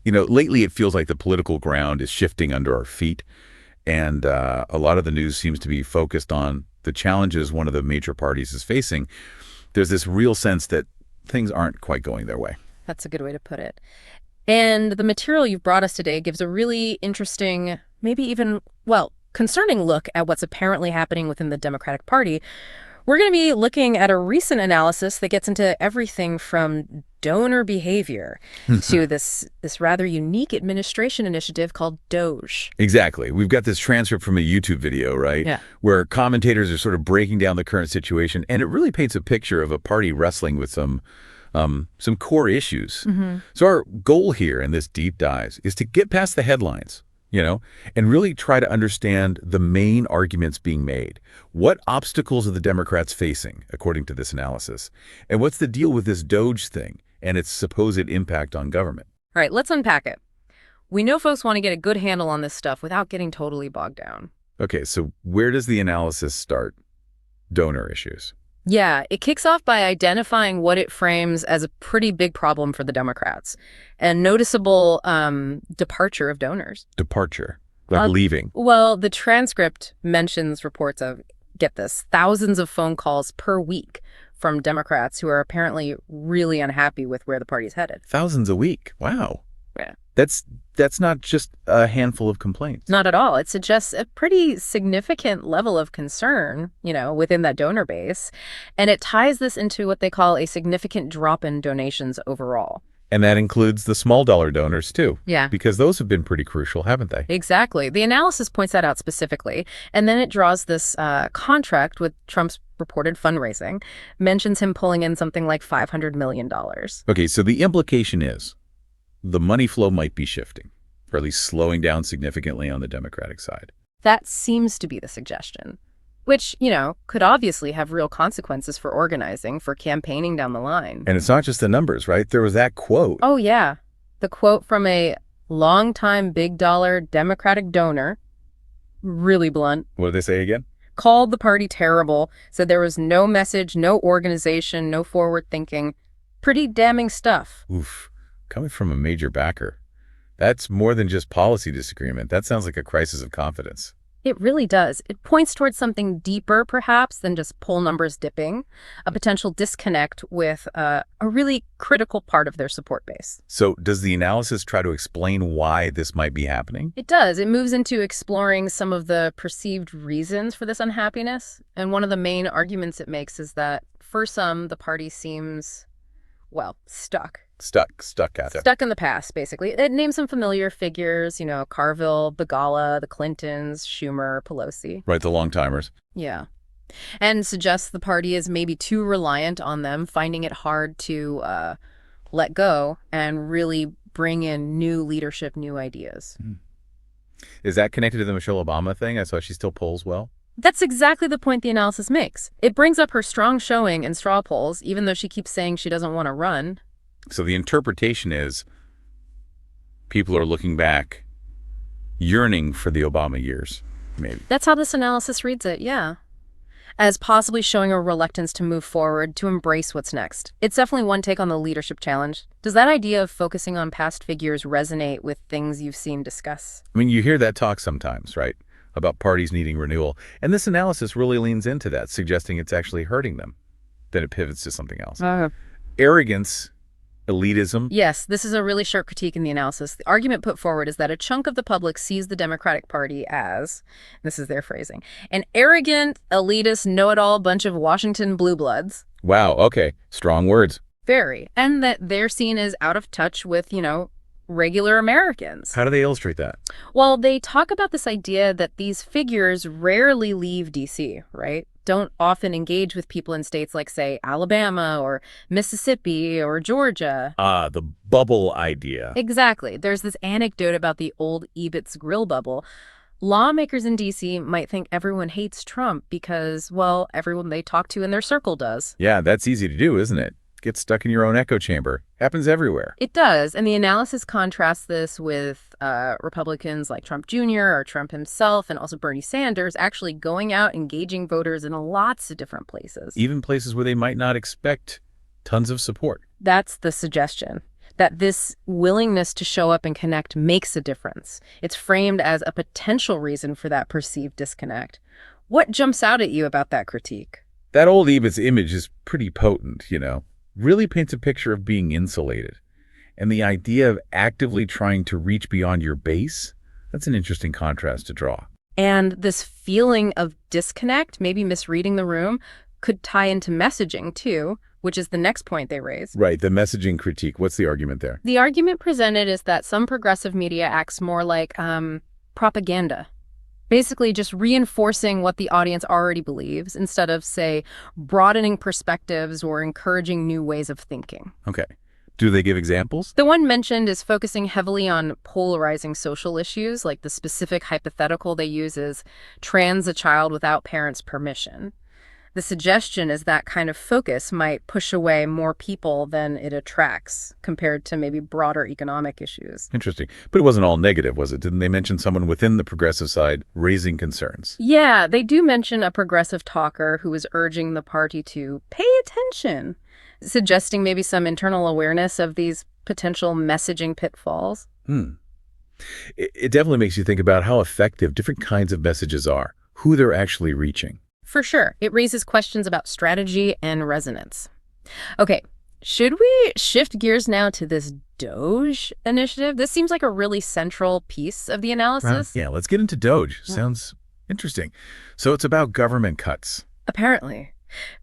Lately it feels like the political ground is shifting under our feet, and a lot of the news seems to be focused on the challenges one of the major parties is facing. There's this real sense that things aren't quite going their way. That's a good way to put it. And the material you've brought us today gives a really interesting, maybe even, well, concerning look at what's apparently happening within the Democratic Party. We're going to be looking at a recent analysis that gets into everything from donor behavior to this rather unique administration initiative called DOGE. Exactly. We've got this transcript from a YouTube video, right? Yeah. Where commentators are sort of breaking down the current situation, and it really paints a picture of a party wrestling with some core issues. So our goal here in this deep dive is to get past the headlines, and really try to understand the main arguments being made. What obstacles are the Democrats facing, according to this analysis? And what's the deal with this DOGE thing and its supposed impact on government? All right, let's unpack it. We know folks want to get a good handle on this stuff without getting totally bogged down. Okay, so where does the analysis start? Donor issues. Yeah, it kicks off by identifying what it frames as a pretty big problem for the Democrats, a noticeable departure of donors. Departure, like leaving. Well, the transcript mentions reports of, get this, thousands of phone calls per week from Democrats who are apparently really unhappy with where the party's headed. Thousands a week. Wow. Yeah. That's not just a handful of complaints. Not at all. It suggests a pretty significant level of concern, within that donor base. And it ties this into what they call a significant drop in donations overall. And that includes the small dollar donors, too. Yeah. Because those have been pretty crucial, haven't they? Exactly. The analysis points that out specifically. And then it draws this contract with Trump's reported fundraising, mentions him pulling in something like $500 million. Okay, so the implication is the money flow might be shifting, or at least slowing down significantly on the Democratic side. That seems to be the suggestion, which, could obviously have real consequences for organizing, for campaigning down the line. And it's not just the numbers, right? There was that quote. Oh, yeah. The quote from a longtime big dollar Democratic donor, really blunt. What did they say again? Called the party terrible, said there was no message, no organization, no forward thinking. Pretty damning stuff. Oof. Coming from a major backer. That's more than just policy disagreement. That sounds like a crisis of confidence. It really does. It points towards something deeper, perhaps, than just poll numbers dipping, a potential disconnect with a really critical part of their support base. So does the analysis try to explain why this might be happening? It does. It moves into exploring some of the perceived reasons for this unhappiness. And one of the main arguments it makes is that, for some, the party seems, stuck. Stuck, Catherine. Stuck in the past, basically. It names some familiar figures, Carville, Begala, the Clintons, Schumer, Pelosi. Right, the long-timers. Yeah. And suggests the party is maybe too reliant on them, finding it hard to let go and really bring in new leadership, new ideas. Is that connected to the Michelle Obama thing? I saw she still polls well. That's exactly the point the analysis makes. It brings up her strong showing in straw polls, even though she keeps saying she doesn't want to run. So the interpretation is people are looking back, yearning for the Obama years, maybe. That's how this analysis reads it, yeah. As possibly showing a reluctance to move forward, to embrace what's next. It's definitely one take on the leadership challenge. Does that idea of focusing on past figures resonate with things you've seen discuss? I mean, you hear that talk sometimes, right? About parties needing renewal. And this analysis really leans into that, suggesting it's actually hurting them. Then it pivots to something else. Arrogance, elitism. Yes, this is a really sharp critique in the analysis. The argument put forward is that a chunk of the public sees the Democratic Party as, this is their phrasing, an arrogant, elitist, know-it-all bunch of Washington blue bloods. Wow, okay. Strong words. Very. And that they're seen as out of touch with, regular Americans. How do they illustrate that? Well, they talk about this idea that these figures rarely leave D.C., right? Don't often engage with people in states like, say, Alabama or Mississippi or Georgia. The bubble idea. Exactly. There's this anecdote about the old Ebit's grill bubble. Lawmakers in D.C. might think everyone hates Trump because, everyone they talk to in their circle does. Yeah, that's easy to do, isn't it? Get stuck in your own echo chamber. Happens everywhere. It does. And the analysis contrasts this with Republicans like Trump Jr. or Trump himself and also Bernie Sanders actually going out, engaging voters in lots of different places. Even places where they might not expect tons of support. That's the suggestion. that this willingness to show up and connect makes a difference. It's framed as a potential reason for that perceived disconnect. What jumps out at you about that critique? That old Ebit's image is pretty potent, really paints a picture of being insulated. And the idea of actively trying to reach beyond your base, that's an interesting contrast to draw. And this feeling of disconnect, maybe misreading the room, could tie into messaging too, which is the next point they raise. Right, the messaging critique. What's the argument there? The argument presented is that some progressive media acts more like propaganda, basically just reinforcing what the audience already believes instead of, say, broadening perspectives or encouraging new ways of thinking. Okay. Do they give examples? The one mentioned is focusing heavily on polarizing social issues, like the specific hypothetical they use is trans a child without parents' permission. The suggestion is that kind of focus might push away more people than it attracts compared to maybe broader economic issues. Interesting. But it wasn't all negative, was it? Didn't they mention someone within the progressive side raising concerns? Yeah, they do mention a progressive talker who was urging the party to pay attention, suggesting maybe some internal awareness of these potential messaging pitfalls. It definitely makes you think about how effective different kinds of messages are, who they're actually reaching. For sure. It raises questions about strategy and resonance. Okay, should we shift gears now to this DOGE initiative? This seems like a really central piece of the analysis. Yeah, let's get into DOGE. Sounds interesting. So it's about government cuts. Apparently.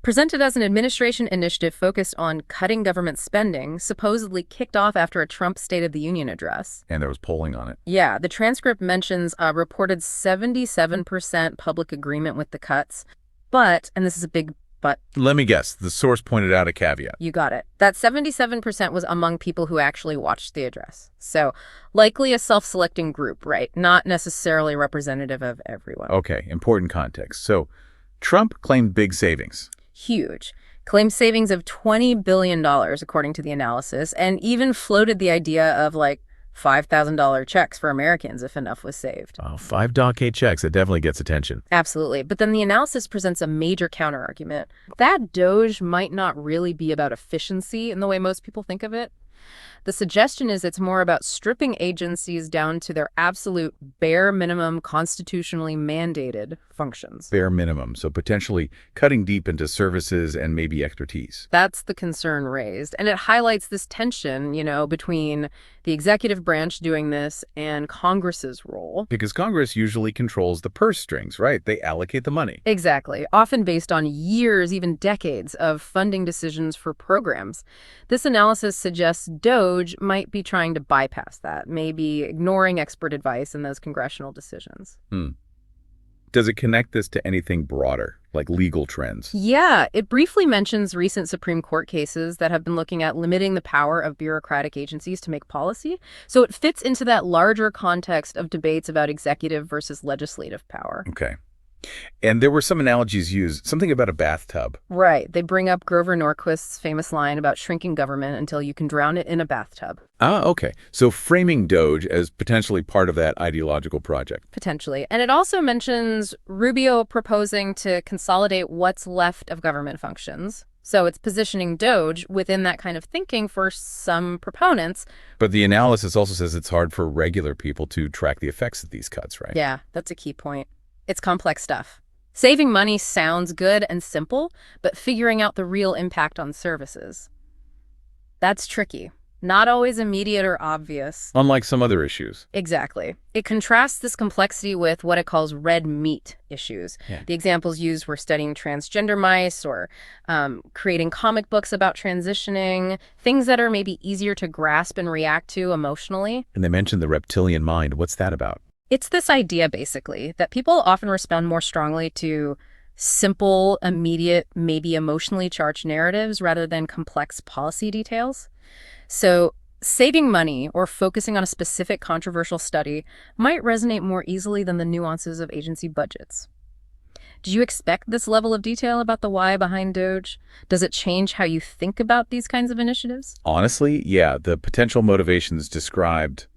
Presented as an administration initiative focused on cutting government spending, supposedly kicked off after a Trump State of the Union address. And there was polling on it. Yeah, the transcript mentions a reported 77% public agreement with the cuts. But, and this is a big but. Let me guess. The source pointed out a caveat. You got it. That 77% was among people who actually watched the address. So likely a self-selecting group, right? Not necessarily representative of everyone. Okay, important context. So Trump claimed big savings. Huge. Claimed savings of $20 billion, according to the analysis, and even floated the idea of like $5,000 checks for Americans if enough was saved. Oh, $5K checks. That definitely gets attention. Absolutely. But then the analysis presents a major counterargument. That DOGE might not really be about efficiency in the way most people think of it. The suggestion is it's more about stripping agencies down to their absolute bare minimum constitutionally mandated functions. Bare minimum, so potentially cutting deep into services and maybe expertise. That's the concern raised. And it highlights this tension, between the executive branch doing this and Congress's role. Because Congress usually controls the purse strings, right? They allocate the money. Exactly. Often based on years, even decades of funding decisions for programs. This analysis suggests DOGE might be trying to bypass that, maybe ignoring expert advice in those congressional decisions. Does it connect this to anything broader, like legal trends? Yeah, it briefly mentions recent Supreme Court cases that have been looking at limiting the power of bureaucratic agencies to make policy. So it fits into that larger context of debates about executive versus legislative power. Okay. And there were some analogies used, something about a bathtub. Right. They bring up Grover Norquist's famous line about shrinking government until you can drown it in a bathtub. Ah, okay. So framing DOGE as potentially part of that ideological project. Potentially. And it also mentions Rubio proposing to consolidate what's left of government functions. So it's positioning DOGE within that kind of thinking for some proponents. But the analysis also says it's hard for regular people to track the effects of these cuts, right? Yeah, that's a key point. It's complex stuff. Saving money sounds good and simple, but figuring out the real impact on services, that's tricky. Not always immediate or obvious. Unlike some other issues. Exactly. It contrasts this complexity with what it calls red meat issues. Yeah. The examples used were studying transgender mice or creating comic books about transitioning, things that are maybe easier to grasp and react to emotionally. And they mentioned the reptilian mind. What's that about? It's this idea, basically, that people often respond more strongly to simple, immediate, maybe emotionally charged narratives rather than complex policy details. So saving money or focusing on a specific controversial study might resonate more easily than the nuances of agency budgets. Do you expect this level of detail about the why behind DOGE? Does it change how you think about these kinds of initiatives? Honestly, yeah. The potential motivations described,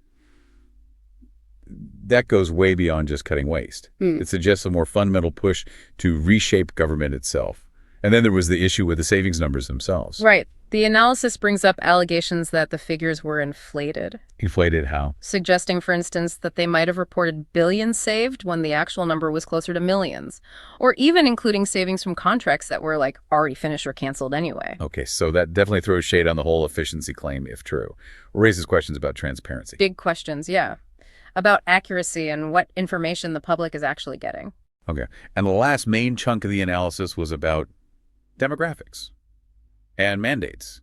that goes way beyond just cutting waste. It suggests a more fundamental push to reshape government itself, And then there was the issue with the savings numbers themselves. Right. The analysis brings up allegations that the figures were inflated. Inflated how? Suggesting, for instance, that they might have reported billions saved when the actual number was closer to millions, or even including savings from contracts that were like already finished or canceled anyway. Okay, so that definitely throws shade on the whole efficiency claim, if true. Raises questions about transparency. Big questions, yeah, about accuracy and what information the public is actually getting. Okay, and the last main chunk of the analysis was about demographics and mandates.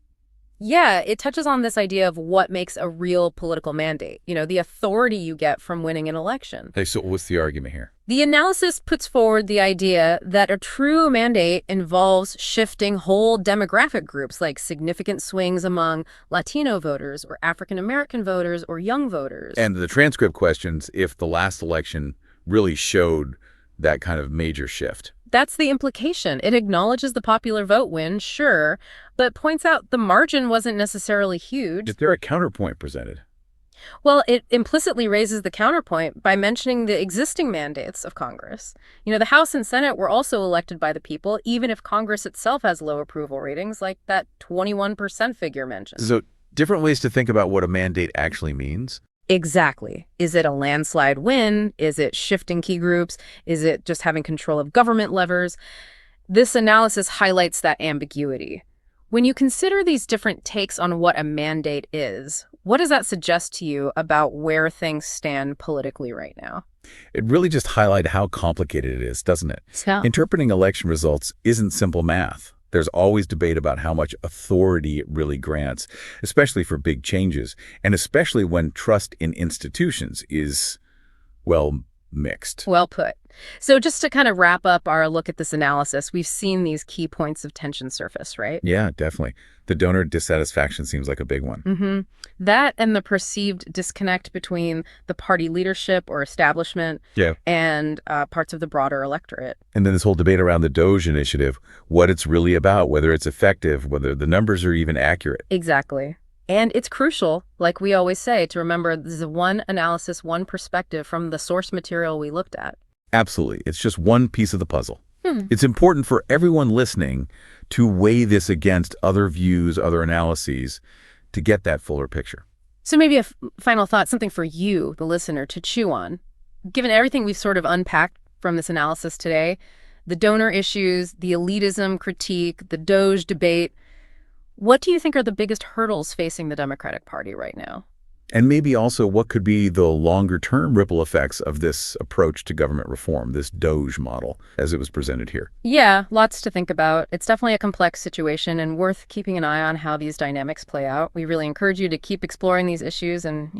Yeah, it touches on this idea of what makes a real political mandate, the authority you get from winning an election. Okay, so what's the argument here? The analysis puts forward the idea that a true mandate involves shifting whole demographic groups, like significant swings among Latino voters or African American voters or young voters. And the transcript questions if the last election really showed that kind of major shift. That's the implication. It acknowledges the popular vote win, sure, but points out the margin wasn't necessarily huge. Is there a counterpoint presented? Well, it implicitly raises the counterpoint by mentioning the existing mandates of Congress. The House and Senate were also elected by the people, even if Congress itself has low approval ratings, like that 21% figure mentioned. So different ways to think about what a mandate actually means. Exactly. Is it a landslide win? Is it shifting key groups? Is it just having control of government levers? This analysis highlights that ambiguity. When you consider these different takes on what a mandate is, what does that suggest to you about where things stand politically right now? It really just highlights how complicated it is, doesn't it? So, Interpreting election results isn't simple math. There's always debate about how much authority it really grants, especially for big changes, and especially when trust in institutions is, well, mixed. well put. So just to kind of wrap up our look at this analysis, we've seen these key points of tension surface, right? Yeah, definitely. The donor dissatisfaction seems like a big one. That and the perceived disconnect between the party leadership or establishment and parts of the broader electorate. And then this whole debate around the DOGE initiative, what it's really about, whether it's effective, whether the numbers are even accurate. Exactly. And it's crucial, like we always say, to remember this is one analysis, one perspective from the source material we looked at. Absolutely. It's just one piece of the puzzle. It's important for everyone listening to weigh this against other views, other analyses, to get that fuller picture. So maybe a final thought, something for you, the listener, to chew on. Given everything we've sort of unpacked from this analysis today, the donor issues, the elitism critique, the DOGE debate, what do you think are the biggest hurdles facing the Democratic Party right now? And maybe also what could be the longer-term ripple effects of this approach to government reform, this DOGE model, as it was presented here. Yeah, lots to think about. It's definitely a complex situation and worth keeping an eye on how these dynamics play out. We really encourage you to keep exploring these issues and,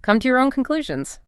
come to your own conclusions.